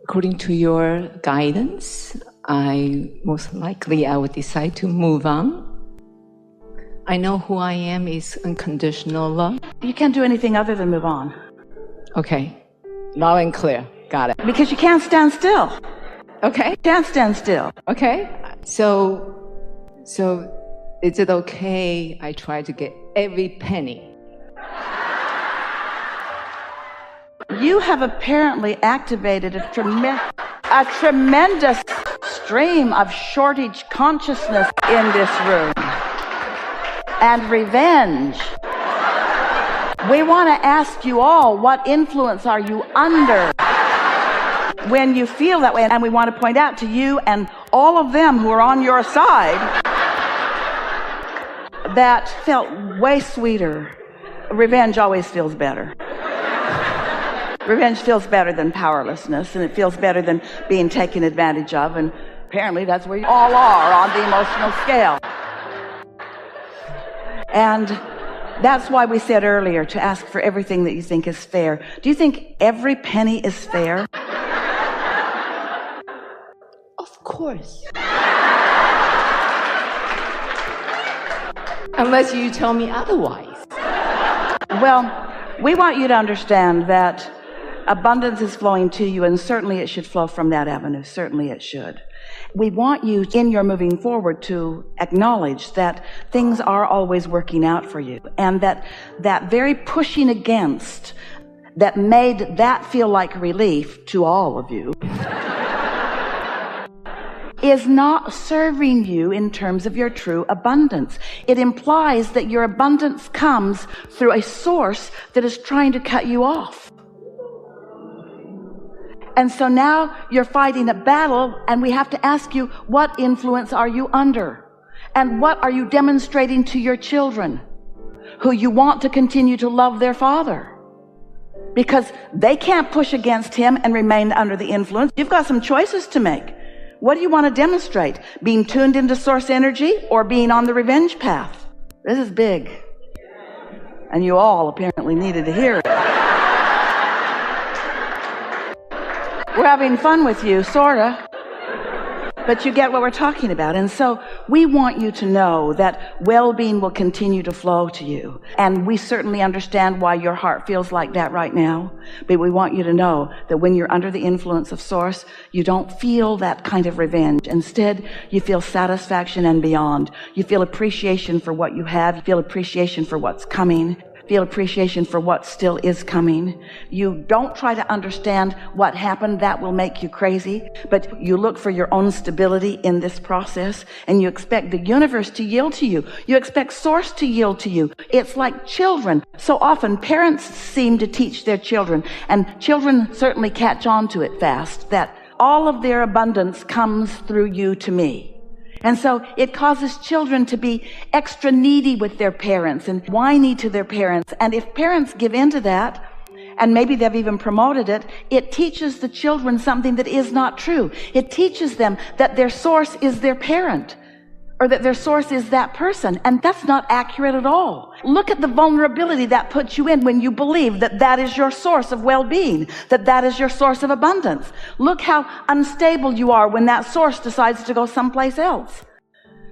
according to your guidance, most likely I would decide to move on. I know who I am is unconditional love. You can't do anything other than move on. Okay. Loud and clear. Got it. Because you can't stand still. Okay. You can't stand still. Okay. So is it okay I try to get every penny? You have apparently activated a tremendous stream of shortage consciousness in this room. And revenge. We want to ask you all, what influence are you under when you feel that way? And we want to point out to you and all of them who are on your side that felt way sweeter. Revenge always feels better. Revenge feels better than powerlessness, and it feels better than being taken advantage of, and apparently that's where you all are on the emotional scale. And that's why we said earlier to ask for everything that you think is fair. Do you think every penny is fair? Of course. Unless you tell me otherwise. Well, we want you to understand that abundance is flowing to you, and certainly it should flow from that avenue. Certainly it should. We want you, in your moving forward, to acknowledge that things are always working out for you, and that very pushing against that made that feel like relief to all of you is not serving you in terms of your true abundance. It implies that your abundance comes through a source that is trying to cut you off. And so now you're fighting a battle, and we have to ask you, what influence are you under? And what are you demonstrating to your children who you want to continue to love their father? Because they can't push against him and remain under the influence. You've got some choices to make. What do you want to demonstrate? Being tuned into source energy or being on the revenge path? This is big. And you all apparently needed to hear it. We're having fun with you, sorta. But you get what we're talking about. And so we want you to know that well-being will continue to flow to you. And we certainly understand why your heart feels like that right now. But we want you to know that when you're under the influence of Source, you don't feel that kind of revenge. Instead, you feel satisfaction and beyond. You feel appreciation for what you have. You feel appreciation for what's coming. Feel appreciation for what still is coming. You don't try to understand what happened. That will make you crazy. But you look for your own stability in this process, and you expect the universe to yield to you. You expect Source to yield to you. It's like children. So often parents seem to teach their children, and children certainly catch on to it fast, that all of their abundance comes through you to me. And so it causes children to be extra needy with their parents and whiny to their parents. And if parents give in to that, and maybe they've even promoted it, it teaches the children something that is not true. It teaches them that their source is their parent, or that their source is that person. And that's not accurate at all. Look at the vulnerability that puts you in when you believe that that is your source of well-being, that that is your source of abundance. Look how unstable you are when that source decides to go someplace else.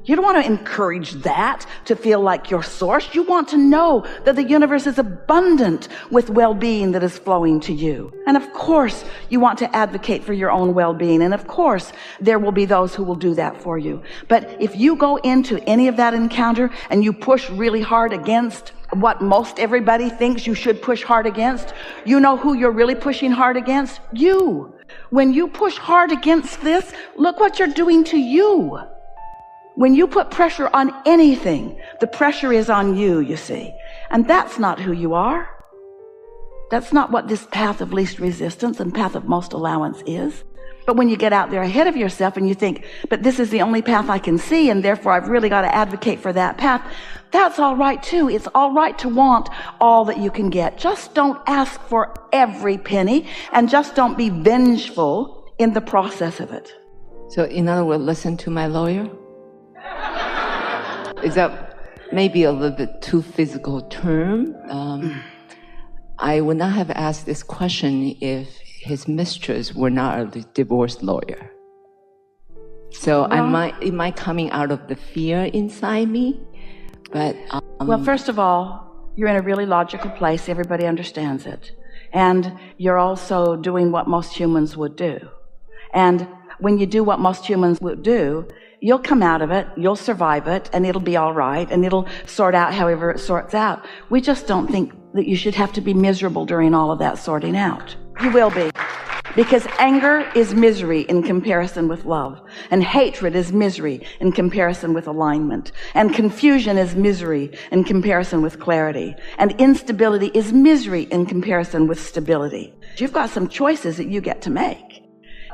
You don't want to encourage that to feel like your source. You want to know that the universe is abundant with well-being that is flowing to you. And of course, you want to advocate for your own well-being. And of course, there will be those who will do that for you. But if you go into any of that encounter and you push really hard against what most everybody thinks you should push hard against, you know who you're really pushing hard against? You. When you push hard against this, look what you're doing to you. When you put pressure on anything, the pressure is on you, you see. And that's not who you are. That's not what this path of least resistance and path of most allowance is. But when you get out there ahead of yourself and you think, but this is the only path I can see, and therefore I've really got to advocate for that path, that's all right too. It's all right to want all that you can get. Just don't ask for every penny, and just don't be vengeful in the process of it. So in other words, listen to my lawyer? Is that maybe a little bit too physical term? I would not have asked this question if his mistress were not a divorce lawyer. So it might coming out of the fear inside me, but well, first of all, you're in a really logical place. Everybody understands it. And you're also doing what most humans would do. And when you do what most humans would do, you'll come out of it, you'll survive it, and it'll be all right, and it'll sort out however it sorts out. We just don't think that you should have to be miserable during all of that sorting out. You will be. Because anger is misery in comparison with love. And hatred is misery in comparison with alignment. And confusion is misery in comparison with clarity. And instability is misery in comparison with stability. You've got some choices that you get to make.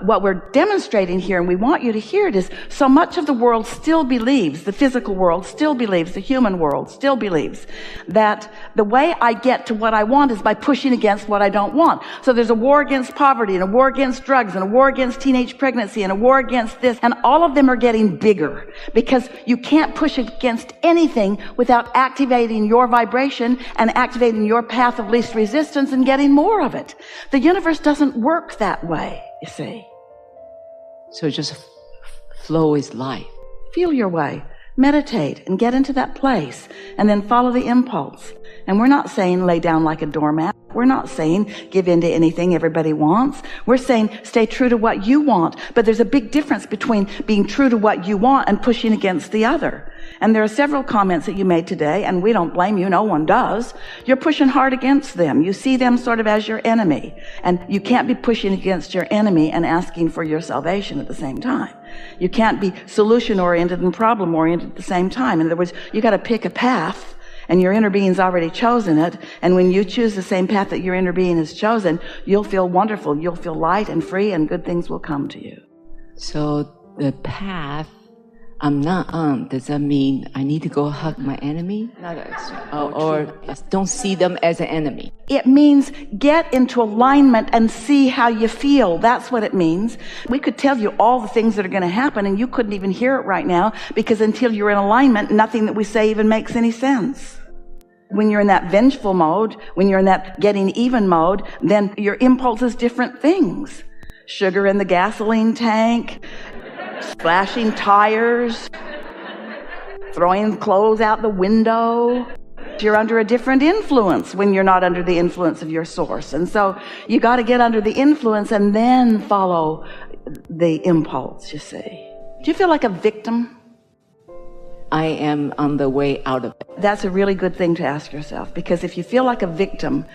What we're demonstrating here, and we want you to hear it, is so much of the world still believes, the physical world still believes, the human world still believes, that the way I get to what I want is by pushing against what I don't want. So there's a war against poverty, and a war against drugs, and a war against teenage pregnancy, and a war against this, and all of them are getting bigger, because you can't push against anything without activating your vibration and activating your path of least resistance and getting more of it. The universe doesn't work that way, you see. So just flow is life. Feel your way. Meditate and get into that place and then follow the impulse. And we're not saying lay down like a doormat. We're not saying give in to anything everybody wants. We're saying stay true to what you want. But there's a big difference between being true to what you want and pushing against the other. And there are several comments that you made today, and we don't blame you. No one does. You're pushing hard against them. You see them sort of as your enemy. And you can't be pushing against your enemy and asking for your salvation at the same time. You can't be solution-oriented and problem-oriented at the same time. In other words, you got to pick a path, and your inner being's already chosen it. And when you choose the same path that your inner being has chosen, you'll feel wonderful. You'll feel light and free, and good things will come to you. So the path I'm not on, does that mean I need to go hug my enemy? Or don't see them as an enemy? It means get into alignment and see how you feel. That's what it means. We could tell you all the things that are going to happen, and you couldn't even hear it right now, because until you're in alignment, nothing that we say even makes any sense. When you're in that vengeful mode, when you're in that getting even mode, then your impulse is different things. Sugar in the gasoline tank, slashing tires, throwing clothes out the window. You're under a different influence when you're not under the influence of your source. And so you got to get under the influence and then follow the impulse, you see. Do you feel like a victim? I am on the way out of it. That's a really good thing to ask yourself, because if you feel like a victim,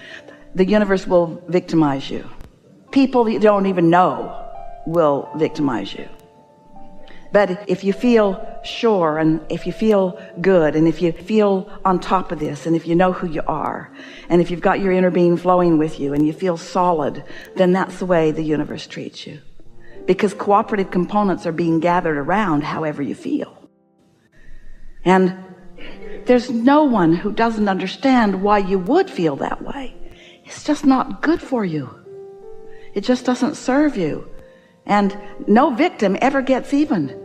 the universe will victimize you. People that you don't even know will victimize you. But if you feel sure, and if you feel good, and if you feel on top of this, and if you know who you are, and if you've got your inner being flowing with you, and you feel solid, then that's the way the universe treats you. Because cooperative components are being gathered around however you feel. And there's no one who doesn't understand why you would feel that way. It's just not good for you. It just doesn't serve you. And no victim ever gets even.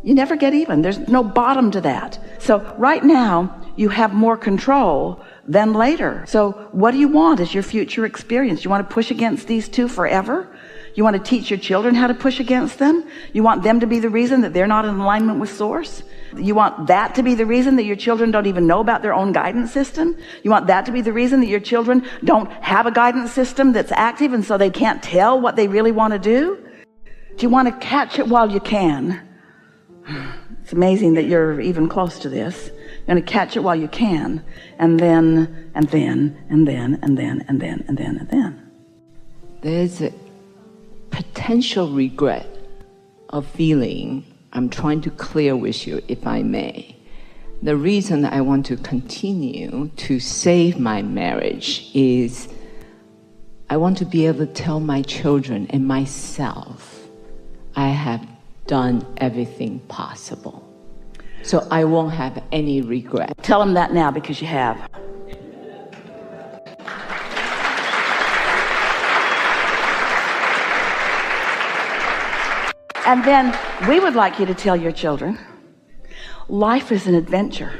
You never get even. There's no bottom to that. So right now, you have more control than later. So what do you want as your future experience? You want to push against these two forever? You want to teach your children how to push against them? You want them to be the reason that they're not in alignment with Source? You want that to be the reason that your children don't even know about their own guidance system? You want that to be the reason that your children don't have a guidance system that's active, and so they can't tell what they really want to do? Do you want to catch it while you can? It's amazing that you're even close to this. You're going to catch it while you can, and then. There's a potential regret of feeling I'm trying to clear with you, if I may. The reason I want to continue to save my marriage is I want to be able to tell my children and myself I have done everything possible. So I won't have any regret. Tell them that now, because you have. And then we would like you to tell your children, life is an adventure.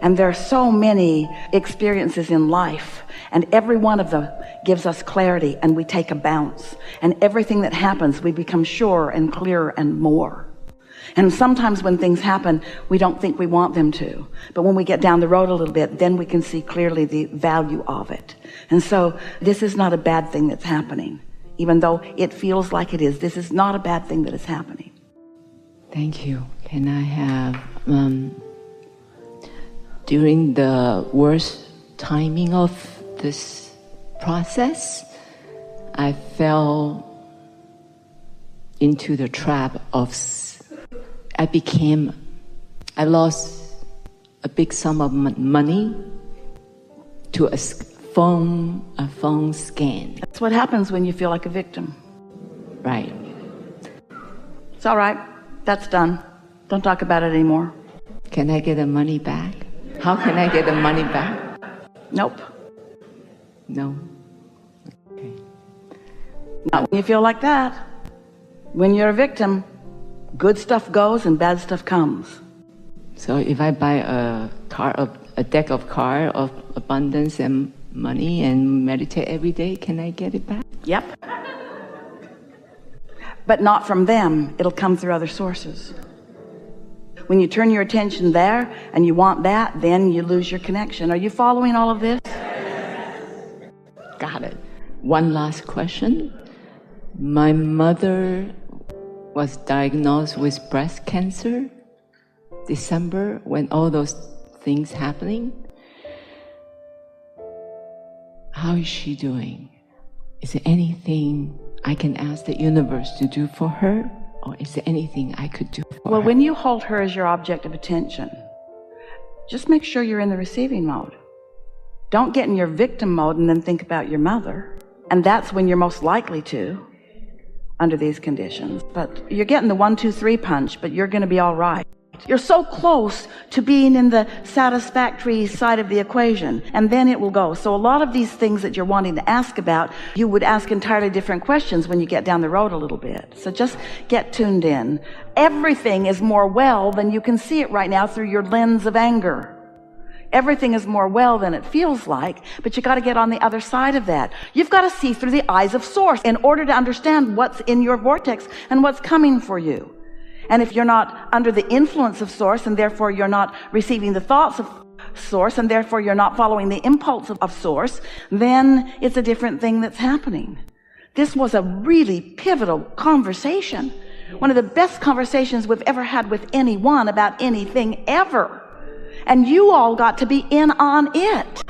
And there are so many experiences in life, and every one of them gives us clarity, and we take a bounce. And everything that happens, we become surer and clearer and more. And sometimes when things happen, we don't think we want them to. But when we get down the road a little bit, then we can see clearly the value of it. And so this is not a bad thing that's happening. Even though it feels like it is, this is not a bad thing that is happening. Thank you. Can I have, during the worst timing of this process, I fell into the trap of, I lost a big sum of money to a phone scan. That's what happens when you feel like a victim. Right. It's all right. That's done. Don't talk about it anymore. Can I get the money back? How can I get the money back? Nope. No. Okay. Not when you feel like that. When you're a victim, good stuff goes and bad stuff comes. So if I buy a deck of cards of abundance and money and meditate every day, can I get it back? Yep. But not from them. It'll come through other sources. When you turn your attention there and you want that, then you lose your connection. Are you following all of this? Got it. One last question. My mother was diagnosed with breast cancer December, when all those things happening. How is she doing? Is there anything I can ask the universe to do for her? Or is there anything I could do for her? Well, when you hold her as your object of attention, just make sure you're in the receiving mode. Don't get in your victim mode and then think about your mother. And that's when you're most likely to, under these conditions. But you're getting the 1, 2, 3 punch, but you're going to be all right. You're so close to being in the satisfactory side of the equation, and then it will go. So a lot of these things that you're wanting to ask about, you would ask entirely different questions when you get down the road a little bit. So just get tuned in. Everything is more well than you can see it right now through your lens of anger. Everything is more well than it feels like, but you got to get on the other side of that. You've got to see through the eyes of Source in order to understand what's in your vortex and what's coming for you. And if you're not under the influence of Source, and therefore you're not receiving the thoughts of Source, and therefore you're not following the impulse of Source, then it's a different thing that's happening. This was a really pivotal conversation. One of the best conversations we've ever had with anyone about anything ever. And you all got to be in on it.